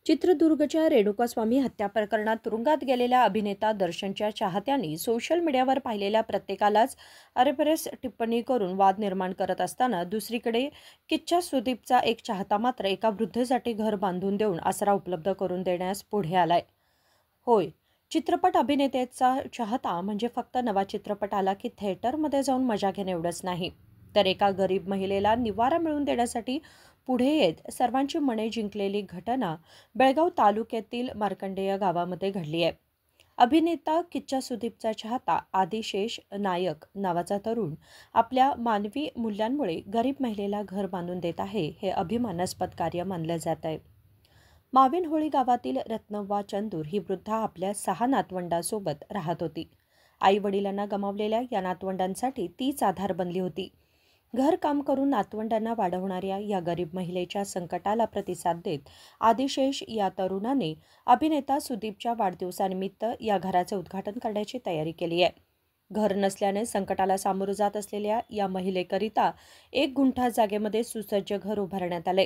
चित्रदुर्गच्या रेणुकास्वामी हत्या प्रकरणात तुरुंगात गेलेल्या अभिनेता दर्शनच्या चाहत्यांनी सोशल मीडियावर पाहिलेल्या प्रत्येकालाच अरेबरेस टिप्पणी करून वाद निर्माण करत असताना दुसरीकडे किच्चा सुदीपचा एक चाहता मात्र एका वृद्धेसाठी घर बांधून देऊन आसरा उपलब्ध करून देण्यास पुढे आलाय. होय, चित्रपट अभिनेत्याचा चाहता म्हणजे फक्त नवा चित्रपट आला की थिएटरमध्ये जाऊन मजा घेणे एवढंच नाही, तर एका गरीब महिलेला निवारा मिळवून देण्यासाठी पुढे येत सर्वांची मने जिंकलेली घटना बेळगाव तालुक्यातील मार्कंडेय गावामध्ये घडली आहे. अभिनेता किच्चा सुदीपचा चाहता आदिशेष नायक नावाचा तरुण आपल्या मानवी मूल्यांमुळे गरीब महिलेला घर बांधून देत आहे, हे अभिमानास्पद कार्य मानले जात आहे. माविन होळी गावातील रत्नव्वा चंदूर ही वृद्धा आपल्या 6 नातवंडांसोबत राहत होती. आई वडिलांना गमावलेल्या या नातवंडांसाठी तीच आधार बनली होती. घरकाम करून नातवंडांना वाढवणाऱ्या या गरीब महिलेच्या संकटाला प्रतिसाद देत आदिशेष या तरुणाने अभिनेता सुदीपच्या वाढदिवसानिमित्त या घराचे उद्घाटन करण्याची तयारी केली आहे. घर नसल्याने संकटाला सामोरं जात असलेल्या या महिलेकरिता 1 गुंठा जागेमध्ये सुसज्ज घर उभारण्यात आले.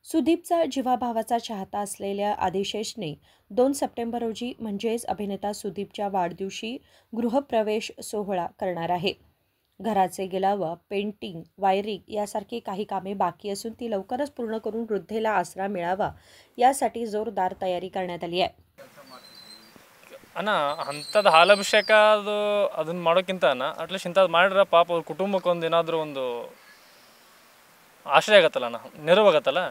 सुदीपचा जीवाभावाचा चाहता असलेल्या आदिशेषने 2 सप्टेंबर रोजी म्हणजेच अभिनेता सुदीपच्या वाढदिवशी गृहप्रवेश सोहळा करणार आहे. घराचे गिलावा, पेंटिंग, वायरिंग यासारखी काही कामे बाकी असून ती लवकरच पूर्ण करून वृद्धेला आसरा मिळावा यासाठी जोरदार तयारी करण्यात आली आहे. ಅಣ್ಣ ಅಂಥದ್ದು ಹಾಲಭಿಷೇಕ ಅದನ್ನು ಮಾಡೋಕ್ಕಿಂತ ಅಟ್ಲೀಸ್ಟ್ ಇಂಥದ್ದು ಮಾಡಿದ್ರೆ ಪಾಪ ಅವ್ರ ಕುಟುಂಬಕ್ಕೆ ಒಂದು ಏನಾದರೂ ಒಂದು ಆಶ್ರಯ ಆಗತ್ತಲ್ಲ ಅಣ್ಣ, ನೆರವಾಗತ್ತಲ್ಲ.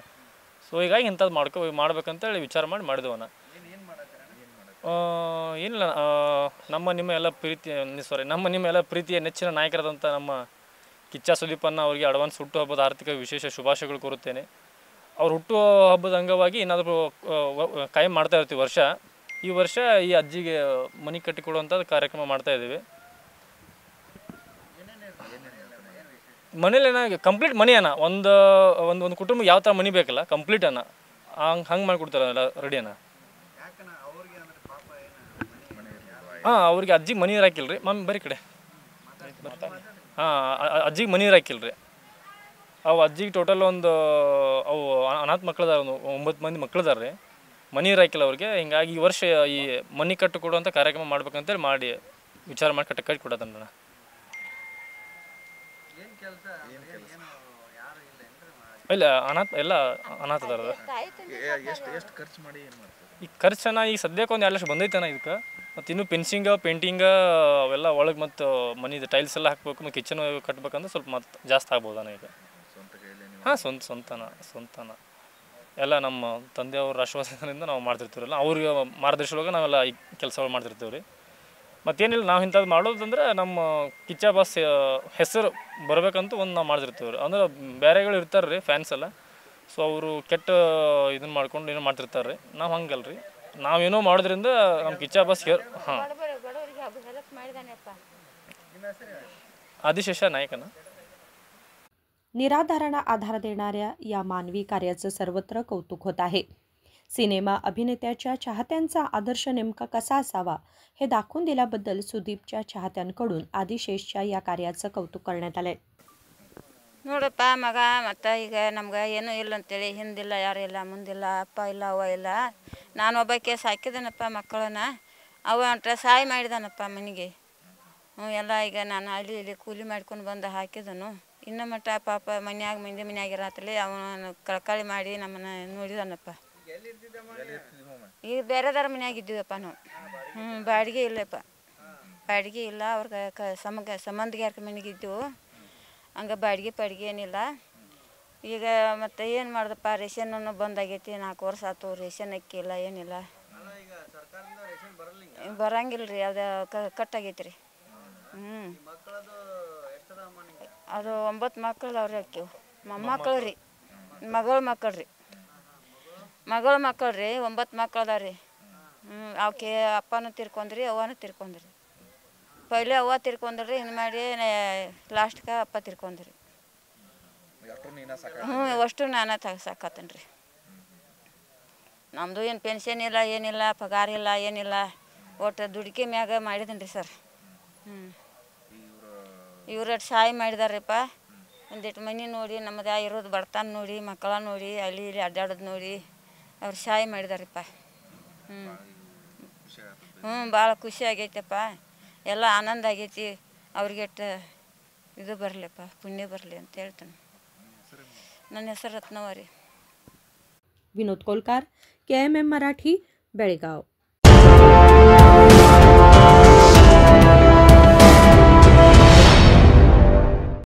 ಸೊ ಹೀಗಾಗಿ ಇಂಥದ್ದು ಮಾಡ್ಬೇಕಂತೇಳಿ ವಿಚಾರ ಮಾಡಿದೆವಣ್ಣ. ಏನಿಲ್ಲ, ನಮ್ಮ ನಿಮ್ಮ ಎಲ್ಲ ಪ್ರೀತಿಯ ನೆಚ್ಚಿನ ನಾಯಕರಾದಂಥ ನಮ್ಮ ಕಿಚ್ಚ ಸುದೀಪನ್ನ ಅವರಿಗೆ ಅಡ್ವಾನ್ಸ್ ಹುಟ್ಟುಹಬ್ಬದ ಆರ್ಥಿಕ ವಿಶೇಷ ಶುಭಾಶಯಗಳು ಕೋರುತ್ತೇನೆ. ಅವ್ರ ಹುಟ್ಟುಹಬ್ಬದ ಅಂಗವಾಗಿ ಏನಾದರೂ ಕಾಯಂ ಮಾಡ್ತಾ ಇರ್ತೀವಿ ವರ್ಷ. ಈ ವರ್ಷ ಈ ಅಜ್ಜಿಗೆ ಮನೆ ಕಟ್ಟಿಕೊಡುವಂಥ ಕಾರ್ಯಕ್ರಮ ಮಾಡ್ತಾಯಿದ್ದೀವಿ. ಮನೇಲಿ ಕಂಪ್ಲೀಟ್ ಮನಿ ಅಣ್ಣ, ಒಂದು ಕುಟುಂಬಕ್ಕೆ ಯಾವ ಥರ ಮನಿ ಬೇಕಲ್ಲ ಕಂಪ್ಲೀಟ್ ಅಣ್ಣ, ಹಂಗೆ ಮಾಡಿಕೊಡ್ತಾರಲ್ಲ ರೆಡಿ ಅಣ್ಣ. ಹಾಂ, ಅವ್ರಿಗೆ ಅಜ್ಜಿಗೆ ಮನಿ ನೀರು ಹಾಕಿಲ್ರಿ ಮಮ್ಮಿ ಬರೀ ಕಡೆ. ಹಾಂ, ಅಜ್ಜಿಗೆ ಮನಿ ನೀರು ಹಾಕಿಲ್ರಿ. ಅವು ಅಜ್ಜಿಗೆ ಟೋಟಲ್ ಅವು ಅನಾಥ ಮಕ್ಕಳದಾರ, 9 ಮಂದಿ ಮಕ್ಕಳದಾರ ರೀ. ಮನಿ ನೀರು ಹಾಕಿಲ್ಲ ಅವ್ರಿಗೆ. ಹಿಂಗಾಗಿ ಈ ವರ್ಷ ಈ ಮನಿ ಕಟ್ಟು ಕೊಡುವಂಥ ಕಾರ್ಯಕ್ರಮ ಮಾಡ್ಬೇಕಂತೇಳಿ ವಿಚಾರ ಮಾಡಿ ಕಟ್ಟಿ ಕೊಡೋದಣ್ಣ. ಇಲ್ಲ, ಎಲ್ಲ ಅನಾಥದಾರ. ಈ ಖರ್ಚನ ಈಗ ಸದ್ಯಕ್ಕೆ ಒಂದು 2 ಲಕ್ಷ ಬಂದೈತಣ್ಣ ಇದಕ್ಕೆ. ಮತ್ತು ಇನ್ನೂ ಫೆನ್ಸಿಂಗ್, ಪೇಂಟಿಂಗ ಅವೆಲ್ಲ ಒಳಗೆ ಮತ್ತು ಮನಿದು ಟೈಲ್ಸ್ ಎಲ್ಲ ಹಾಕಬೇಕು, ಮತ್ತು ಕಿಚನ್ ಕಟ್ಬೇಕಂದ್ರೆ ಸ್ವಲ್ಪ ಮತ್ತು ಜಾಸ್ತಿ ಆಗ್ಬೋದಣ್ಣ ಈಗ. ಹಾಂ, ಸ್ವಂತನ ಎಲ್ಲ ನಮ್ಮ ತಂದೆಯವ್ರ ಆಶ್ವಾಸನೆಯಿಂದ ನಾವು ಮಾಡ್ತಿರ್ತೀವಲ್ಲ, ಅವ್ರಿಗೆ ಮಾರ್ಗದರ್ಶನವಾಗ ನಾವೆಲ್ಲ ಈ ಕೆಲಸಗಳು ಮಾಡ್ತಿರ್ತೀವಿ ರೀ. ಮತ್ತೇನಿಲ್ಲ, ನಾವು ಇಂಥದ್ದು ಮಾಡೋದಂದ್ರೆ ನಮ್ಮ ಕಿಚ್ಚ ಬಾಸ್ ಹೆಸರು ಬರಬೇಕಂತ ನಾವು ಮಾಡ್ತಿರ್ತೀವಿ ರೀ. ಅಂದ್ರೆ ಬೇರೆಗಳು ಇರ್ತಾರೆ ರೀ ಫ್ಯಾನ್ಸ್ ಎಲ್ಲ. ಸೊ ಅವರು ಕೆಟ್ಟ ಇದನ್ನು ಮಾಡ್ಕೊಂಡು ಏನೋ ಮಾಡ್ತಿರ್ತಾರೆ ರೀ. ನಾವು ಹಂಗಲ್ಲ ರೀ, ನಾವೇನೋ ಮಾಡೋದ್ರಿಂದ ನಮ್ಮ ಕಿಚ್ಚ ಬಾಸ್ ಹಾಂ आदिशेष नायकन. निराधारांना आधार देणाऱ्या या मानवी कार्याचं सर्वत्र कौतुक होत आहे. सिनेमा अभिनेत्याच्या चाहत्यांचा आदर्श नेमका कसा असावा हे दाखवून दिल्याबद्दल सुदीपच्या चाहत्यांकडून आदिशेषच्या या कार्याचं कौतुक करण्यात आलंय. ನೋಡಪ್ಪ ಮಗ, ಮತ್ತು ಈಗ ನಮ್ಗೆ ಏನೂ ಇಲ್ಲ ಅಂತೇಳಿ ಹಿಂದಿಲ್ಲ, ಯಾರಿಲ್ಲ, ಮುಂದಿಲ್ಲ, ಅಪ್ಪ ಇಲ್ಲ, ಅವ್ವ ಇಲ್ಲ. ನಾನು ಒಬ್ಬಾಕೆ ಸಾಕಿದ್ದೇನಪ್ಪ ಮಕ್ಕಳನ್ನ. ಅವ ಅಂಟ್ರೆ ಸಹಾಯ ಮಾಡಿದಾನಪ್ಪ ಮನೆಗೆ. ಎಲ್ಲ ಈಗ ನಾನು ಅಲ್ಲಿ ಇಲ್ಲಿ ಕೂಲಿ ಮಾಡ್ಕೊಂಡು ಬಂದು ಹಾಕಿದನು. ಇನ್ನು ಮಟ್ಟ ಪಾಪ ಮನ್ಯಾಗ ಇರತ್ತಲಿ ಅವನು ಕಳ್ಕಳಿ ಮಾಡಿ ನಮ್ಮನ್ನು ನೋಡಿದಾನಪ್ಪ. ಈಗ ಬೇರೆದಾರ ಮನ್ಯಾಗ ಇದ್ದೀವಪ್ಪ ನಾವು. ಬಾಡಿಗೆ ಇಲ್ಲಪ್ಪ, ಬಾಡಿಗೆ ಇಲ್ಲ. ಅವ್ರಿಗೆ ಸಂಬಂಧಿಗಾರ ಮನೆಗೆ ಇದ್ದೆವು. ಹಂಗೆ ಬಾಡಿಗೆ ಏನಿಲ್ಲ. ಈಗ ಮತ್ತು ಏನು ಮಾಡ್ದಪ್ಪ, ರೇಷನ್ನು ಬಂದಾಗೈತಿ. 4 ವರ್ಷ ಆಯ್ತು, ರೇಷನ್ ಅಕ್ಕಿ ಇಲ್ಲ, ಏನಿಲ್ಲ, ಬರಂಗಿಲ್ಲ ರೀ. ಅದು ಕಟ್ಟಾಗೈತಿ ರೀ. ಅದು 9 ಮಕ್ಕಳು ಅವ್ರಿ. ಅಕ್ಕಿವು ಮೊಮ್ಮಕ್ಕಳು ರೀ, ಮಗಳ ಮಕ್ಕಳು ರೀ. 9 ಮಕ್ಕಳು ಅದಾವ ರೀ. ಅವಕ್ಕೆ ಅಪ್ಪನೂ ತೀರ್ಕೊಂಡ್ರಿ, ಅವ್ವನೂ ತೀರ್ಕೊಂಡ್ರಿ. ಪೈಲೆ ಅವ್ವ ತೀರ್ಕೊಂಡ್ರಿ, ಹಿಂದೆ ಮಾಡಿ ಲಾಸ್ಟ್ಗೆ ಅಪ್ಪ ತೀರ್ಕೊಂಡ್ರಿ. ಅಷ್ಟು ನಾನೇ ಸಾಕತ್ತೇನೆ ರೀ. ನಮ್ಮದು ಏನು ಪೆನ್ಷನ್ ಇಲ್ಲ, ಏನಿಲ್ಲ, ಪಗಾರ ಇಲ್ಲ, ಏನಿಲ್ಲ. ಒಟ್ಟು ದುಡ್ಕೆ ಮ್ಯಾಗ ಮಾಡಿದ್ದೀನಿ ರೀ ಸರ್. ಇವ್ರು ಸಹಾಯ ಮಾಡಿದಾರಪ್ಪ. ಒಂದಿಟ್ಟು ಮನೆ ನೋಡಿ, ನಮ್ಮದು ಇರೋದು ಬಡತನ ನೋಡಿ, ಮಕ್ಕಳ ನೋಡಿ, ಅಲ್ಲಿ ಇಲ್ಲಿ ಅಡ್ಡಾಡೋದು ನೋಡಿ, ಅವ್ರು ಸಹಾಯ ಮಾಡಿದಾರಪ್ಪ. ಭಾಳ ಖುಷಿ ಆಗೈತಪ್ಪ, ಎಲ್ಲ ಆನಂದ ಆಗೈತಿ. ಅವ್ರಿಗೆಟ್ಟ ಇದು ಬರಲಿಪ್ಪ, ಪುಣ್ಯ ಬರಲಿ ಅಂತ ಹೇಳ್ತಾನೆ. ನನ್ನ ಹೆಸರು ರತ್ನವಾರಿ. विनोद कोलकार, KMM मराठी, बेळगाव.